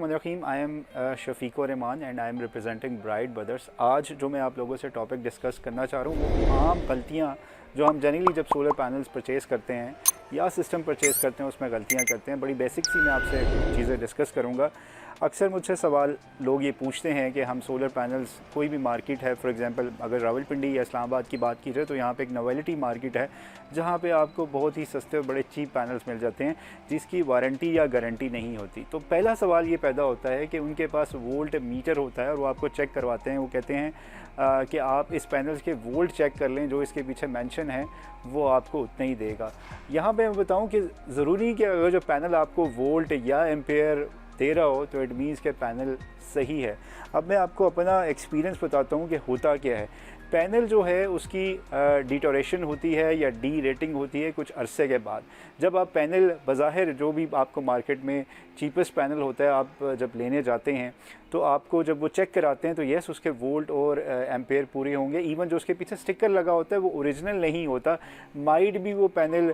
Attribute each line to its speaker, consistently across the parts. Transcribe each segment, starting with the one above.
Speaker 1: बिस्मिल्लाहिर्रहमानिर्रहीम। I am Shafiqur Rahman and I am representing Bright Brothers. आज जो मैं आप लोगों से टॉपिक डिस्कस करना चाह रहा हूँ वो आम गलतियाँ जो हम जनरली जब सोलर पैनल्स परचेज़ करते हैं या सिस्टम परचेज़ करते हैं उसमें गलतियाँ करते हैं। बड़ी बेसिक सी मैं आपसे चीज़ें डिस्कस करूँगा। अक्सर मुझसे सवाल लोग ये पूछते हैं कि हम सोलर पैनल्स, कोई भी मार्केट है, फॉर एग्जांपल अगर रावलपिंडी या इस्लामाबाद की बात की जाए तो यहाँ पे एक नोवेलिटी मार्केट है जहाँ पे आपको बहुत ही सस्ते और बड़े चीप पैनल्स मिल जाते हैं जिसकी वारंटी या गारंटी नहीं होती। तो पहला सवाल ये पैदा होता है कि उनके पास वोल्ट मीटर होता है और वो आपको चेक करवाते हैं। वो कहते हैं कि आप इस पैनल्स के वोल्ट चेक कर लें, जो इसके पीछे मेंशन है वो आपको उतना ही देगा। यहाँ पे मैं बताऊँ कि ज़रूरी कि अगर जो पैनल आपको वोल्ट या एम्पेयर दे रहा हो तो इट मीन्स के पैनल सही है। अब मैं आपको अपना एक्सपीरियंस बताता हूँ कि होता क्या है। पैनल जो है उसकी डिटोरेशन होती है या डी रेटिंग होती है कुछ अरसे के बाद। जब आप पैनल बज़ाहिर जो भी आपको मार्केट में चीपेस्ट पैनल होता है आप जब लेने जाते हैं तो आपको जब वो चेक कराते हैं तो येस उसके वोल्ट और एम्पेयर पूरे होंगे। इवन जो उसके पीछे स्टिकर लगा होता है वो ओरिजिनल नहीं होता, माइट भी वो पैनल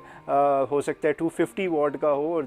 Speaker 1: हो सकता है 250 वाट का हो और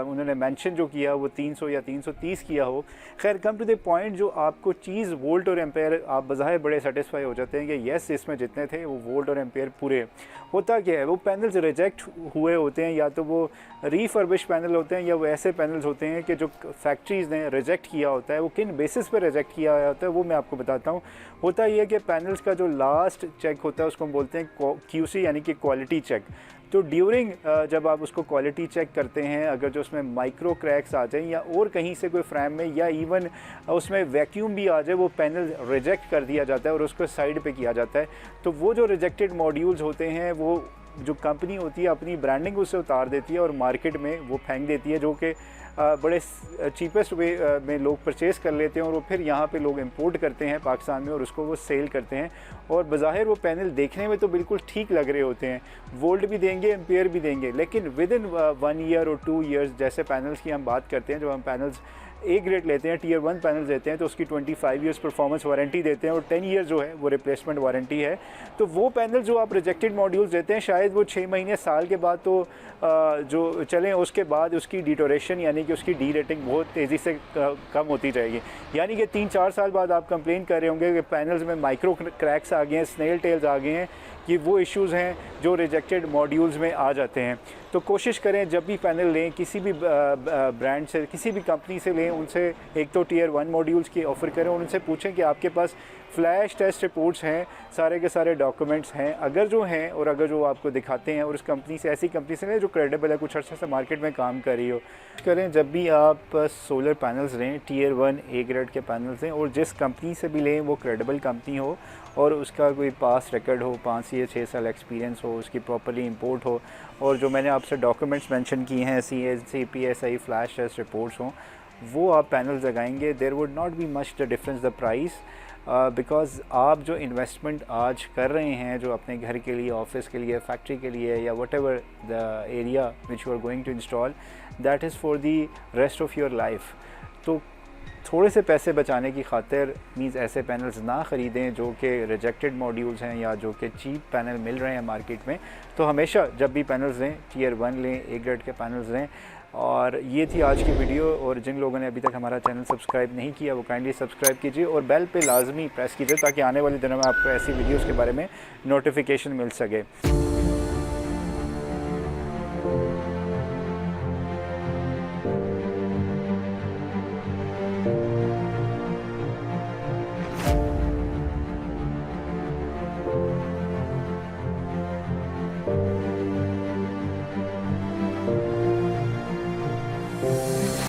Speaker 1: उन्होंने मेंशन जो किया वो 300 या 330 किया हो। खैर कम टू द पॉइंट, जो आपको चीज़ वोल्ट और एम्पेयर आप बज़ाहिर बड़े सेटिस्फाई हो जाते हैं कि येस इसमें जितने थे वो वोल्ट और एम्पेयर पूरे। होता क्या है, वो पैनल्स रिजेक्ट हुए होते हैं, या तो वो रीफर्बिश पैनल होते हैं या वो ऐसे पैनल्स होते हैं कि जो फैक्ट्रीज़ ने रिजेक्ट किया होता है। वो किन बेसिस पर रिजेक्ट किया होता है वो मैं आपको बताता हूँ। होता ये है कि पैनल्स का जो लास्ट चेक होता है उसको हम बोलते हैं QC यानी कि क्वालिटी चेक। तो ड्यूरिंग जब आप उसको क्वालिटी चेक करते हैं, अगर जो उसमें माइक्रो क्रैक्स आ जाएं या और कहीं से कोई फ्रेम में या इवन उसमें वैक्यूम भी आ जाए, वो पैनल रिजेक्ट कर दिया जाता है और उसको साइड पे किया जाता है। तो वो जो रिजेक्टेड मॉड्यूल्स होते हैं वो जो कंपनी होती है अपनी ब्रांडिंग उससे उतार देती है और मार्केट में वो फेंक देती है, जो कि बड़े चीपेस्ट वे में लोग परचेज़ कर लेते हैं और वो फिर यहाँ पे लोग इंपोर्ट करते हैं पाकिस्तान में और उसको वो सेल करते हैं। और बज़ाहिर वो पैनल देखने में तो बिल्कुल ठीक लग रहे होते हैं, वोल्ट भी देंगे एम्पेयर भी देंगे, लेकिन विद इन 1 ईयर और 2 ईयर्स जैसे पैनल्स की हम बात करते हैं, जो हम पैनल्स ए ग्रेड लेते हैं, Tier 1 पैनल्स देते हैं तो उसकी 25 ईयर्स परफॉर्मेंस वारंटी देते हैं और 10 ईयर जो है वो रिप्लेसमेंट वारंटी है। तो वो पैनल जो आप रिजेक्टेड मॉड्यूल्स देते हैं शायद वो 6 महीने साल के बाद तो जो चलें, उसके बाद उसकी डिटोरेशन यानी कि उसकी डी रेटिंग बहुत तेज़ी से कम होती जाएगी। यानी कि 3-4 साल बाद आप कंप्लेन कर रहे होंगे कि पैनल्स में माइक्रो क्रैक्स आ गए हैं, स्नेल टेल्स आ गए हैं, कि वो इश्यूज़ हैं जो रिजेक्टेड मॉड्यूल्स में आ जाते हैं। तो कोशिश करें जब भी पैनल लें, किसी भी ब्रांड से, किसी भी कंपनी से लें, उनसे एक तो Tier 1 मॉड्यूल्स की ऑफ़र करें और उनसे पूछें कि आपके पास फ्लैश टेस्ट रिपोर्ट्स हैं, सारे के सारे डॉक्यूमेंट्स हैं। अगर जो हैं और अगर जो आपको दिखाते हैं और उस कंपनी से, ऐसी कंपनी से लें जो क्रेडिबल है, कुछ अर्से से मार्केट में काम कर रही हो। करें जब भी आप सोलर पैनल्स लें, Tier 1 A ग्रेड के पैनल्स लें और जिस कंपनी से भी लें वो क्रेडिबल कंपनी हो और उसका कोई पास रिकॉर्ड हो, 5 से 6 साल एक्सपीरियंस हो, उसकी प्रॉपर्ली इंपोर्ट हो और जो मैंने आपसे डॉक्यूमेंट्स मेंशन किए हैं CPSI फ्लैश टेस्ट रिपोर्ट्स हों, वो आप पैनल्स लगाएंगे। There would not be much the difference the price, because आप जो इन्वेस्टमेंट आज कर रहे हैं, जो अपने घर के लिए, ऑफिस के लिए, फैक्ट्री के लिए या whatever the area which you are going to install, that is for the rest of your life. तो थोड़े से पैसे बचाने की खातिर मीन्स ऐसे पैनल्स ना ख़रीदें जो कि रिजेक्टेड मॉड्यूल्स हैं या जो कि चीप पैनल मिल रहे हैं मार्केट में। तो हमेशा जब भी पैनल्स लें Tier 1 लें, A ग्रेड के पैनल्स लें। और ये थी आज की वीडियो, और जिन लोगों ने अभी तक हमारा चैनल सब्सक्राइब नहीं किया वो काइंडली सब्सक्राइब कीजिए और बेल पे लाजमी प्रेस कीजिए ताकि आने वाले दिनों में आपको ऐसी वीडियोज़ के बारे में नोटिफिकेशन मिल सके।